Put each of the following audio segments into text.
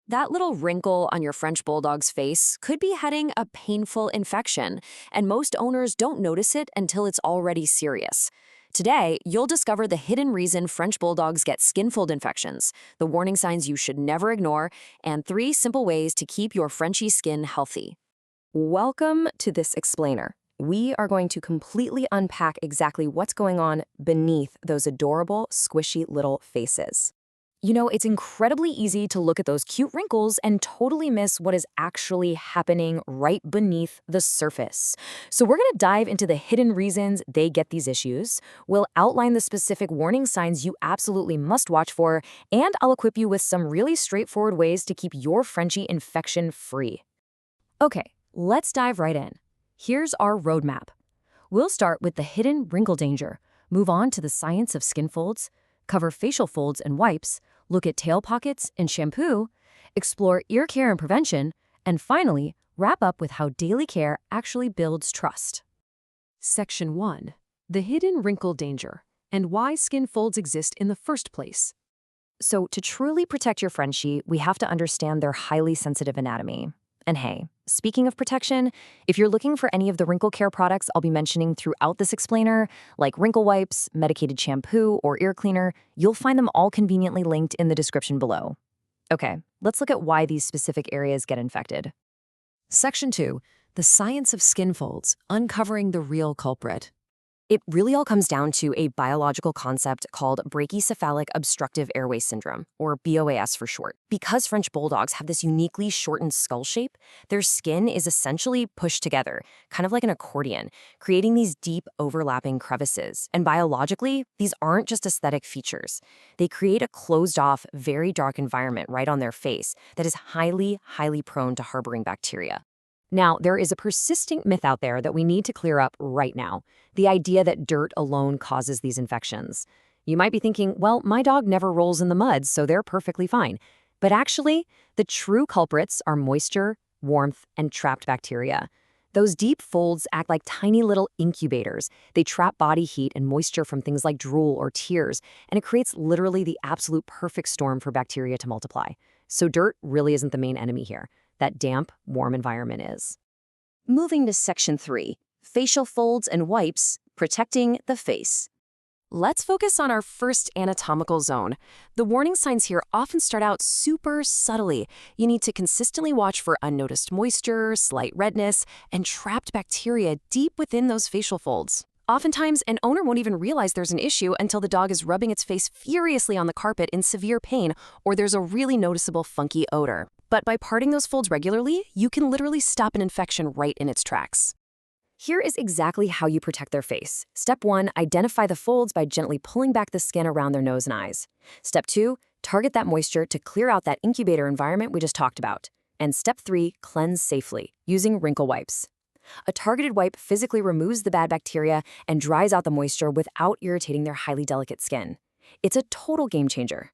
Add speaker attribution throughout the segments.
Speaker 1: That little wrinkle on your French Bulldog's face could be heading a painful infection, and most owners don't notice it until it's already serious. Today, you'll discover the hidden reason French Bulldogs get skin fold infections, the warning signs you should never ignore, and 3 simple ways to keep your Frenchie skin healthy.
Speaker 2: Welcome to this explainer. We are going to completely unpack exactly what's going on beneath those adorable, squishy little faces. You know, it's incredibly easy to look at those cute wrinkles and totally miss what is actually happening right beneath the surface. So we're going to dive into the hidden reasons they get these issues. We'll outline the specific warning signs you absolutely must watch for, and I'll equip you with some really straightforward ways to keep your Frenchie infection-free. Okay, let's dive right in. Here's our roadmap. We'll start with the hidden wrinkle danger, move on to the science of skin folds, cover facial folds and wipes, look at tail pockets and shampoo, explore ear care and prevention, and finally, wrap up with how daily care actually builds trust.
Speaker 3: Section 1. The hidden wrinkle danger and why skin folds exist in the first place.
Speaker 2: So to truly protect your Frenchie, we have to understand their highly sensitive anatomy. And hey, speaking of protection, if you're looking for any of the wrinkle care products I'll be mentioning throughout this explainer, like wrinkle wipes, medicated shampoo, or ear cleaner, you'll find them all conveniently linked in the description below. Okay, let's look at why these specific areas get infected.
Speaker 3: Section 2. The science of skin folds, uncovering the real culprit.
Speaker 2: It really all comes down to a biological concept called brachycephalic obstructive airway syndrome, or BOAS for short. Because French Bulldogs have this uniquely shortened skull shape, their skin is essentially pushed together, kind of like an accordion, creating these deep overlapping crevices. And biologically, these aren't just aesthetic features. They create a closed-off, very dark environment right on their face that is highly, highly prone to harboring bacteria. Now, there is a persistent myth out there that we need to clear up right now, the idea that dirt alone causes these infections. You might be thinking, well, my dog never rolls in the mud, so they're perfectly fine. But actually, the true culprits are moisture, warmth, and trapped bacteria. Those deep folds act like tiny little incubators. They trap body heat and moisture from things like drool or tears, and it creates literally the absolute perfect storm for bacteria to multiply. So dirt really isn't the main enemy here. That damp, warm environment is. Moving to Section 3, facial folds and wipes, protecting the face.
Speaker 3: Let's focus on our first anatomical zone. The warning signs here often start out super subtly. You need to consistently watch for unnoticed moisture, slight redness, and trapped bacteria deep within those facial folds. Oftentimes, an owner won't even realize there's an issue until the dog is rubbing its face furiously on the carpet in severe pain, or there's a really noticeable funky odor. But by parting those folds regularly, you can literally stop an infection right in its tracks.
Speaker 2: Here is exactly how you protect their face. Step 1, identify the folds by gently pulling back the skin around their nose and eyes. Step 2, target that moisture to clear out that incubator environment we just talked about. And Step 3, cleanse safely, using wrinkle wipes. A targeted wipe physically removes the bad bacteria and dries out the moisture without irritating their highly delicate skin. It's a total game changer.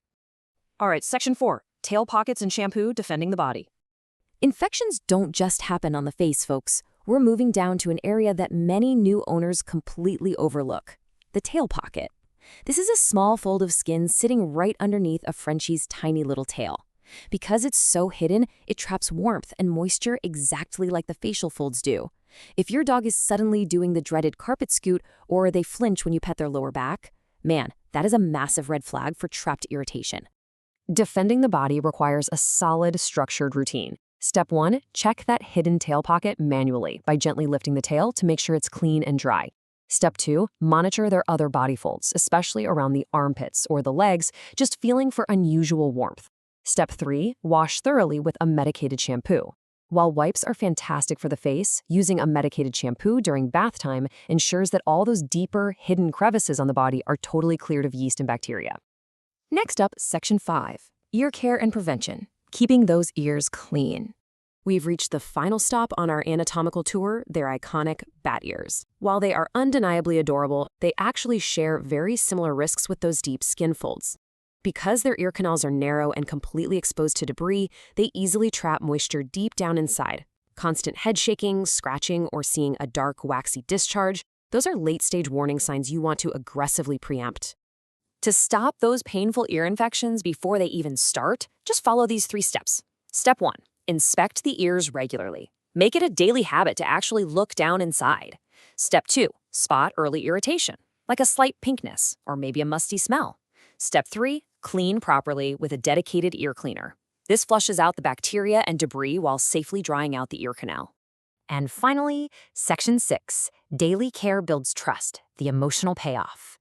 Speaker 3: All right, Section 4, tail pockets and shampoo defending the body.
Speaker 2: Infections don't just happen on the face, folks. We're moving down to an area that many new owners completely overlook, the tail pocket. This is a small fold of skin sitting right underneath a Frenchie's tiny little tail. Because it's so hidden, it traps warmth and moisture exactly like the facial folds do. If your dog is suddenly doing the dreaded carpet scoot or they flinch when you pet their lower back, man, that is a massive red flag for trapped irritation. Defending the body requires a solid, structured routine. Step 1, check that hidden tail pocket manually by gently lifting the tail to make sure it's clean and dry. Step 2, monitor their other body folds, especially around the armpits or the legs, just feeling for unusual warmth. Step 3, wash thoroughly with a medicated shampoo. While wipes are fantastic for the face, using a medicated shampoo during bath time ensures that all those deeper, hidden crevices on the body are totally cleared of yeast and bacteria. Next up, Section 5, ear care and prevention, keeping those ears clean.
Speaker 3: We've reached the final stop on our anatomical tour, their iconic bat ears. While they are undeniably adorable, they actually share very similar risks with those deep skin folds. Because their ear canals are narrow and completely exposed to debris, they easily trap moisture deep down inside. Constant head shaking, scratching, or seeing a dark, waxy discharge, those are late-stage warning signs you want to aggressively preempt.
Speaker 2: To stop those painful ear infections before they even start, just follow these 3 steps.
Speaker 1: Step 1. Inspect the ears regularly. Make it a daily habit to actually look down inside. Step 2. Spot early irritation, like a slight pinkness or maybe a musty smell. Step 3. Clean properly with a dedicated ear cleaner. This flushes out the bacteria and debris while safely drying out the ear canal.
Speaker 2: And finally, Section 6, Daily Care Builds Trust, the emotional payoff.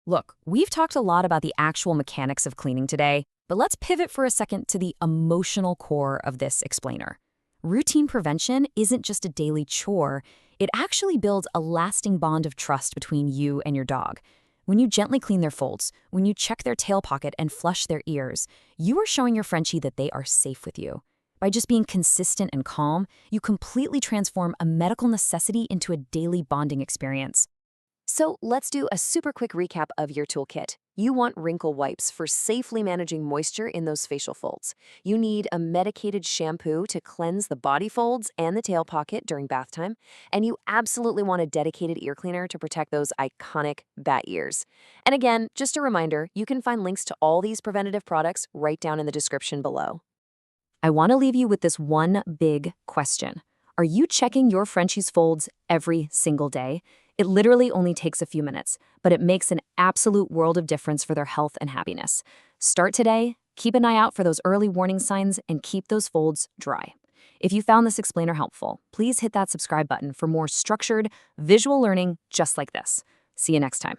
Speaker 1: Look, we've talked a lot about the actual mechanics of cleaning today, but let's pivot for a second to the emotional core of this explainer. Routine prevention isn't just a daily chore, it actually builds a lasting bond of trust between you and your dog. When you gently clean their folds, when you check their tail pocket and flush their ears, you are showing your Frenchie that they are safe with you. By just being consistent and calm, you completely transform a medical necessity into a daily bonding experience. So let's do a super quick recap of your toolkit. You want Wrinkle wipes for safely managing moisture in those facial folds. You need a medicated shampoo to cleanse the body folds and the tail pocket during bath time. And you absolutely want a dedicated ear cleaner to protect those iconic bat ears. And again, just a reminder, you can find links to all these preventative products right down in the description below. I want to leave you with this one big question. Are you checking your Frenchie's folds every single day? It literally only takes a few minutes, but it makes an absolute world of difference for their health and happiness. Start today, keep an eye out for those early warning signs, and keep those folds dry. If you found this explainer helpful, please hit that subscribe button for more structured, visual learning just like this. See you next time.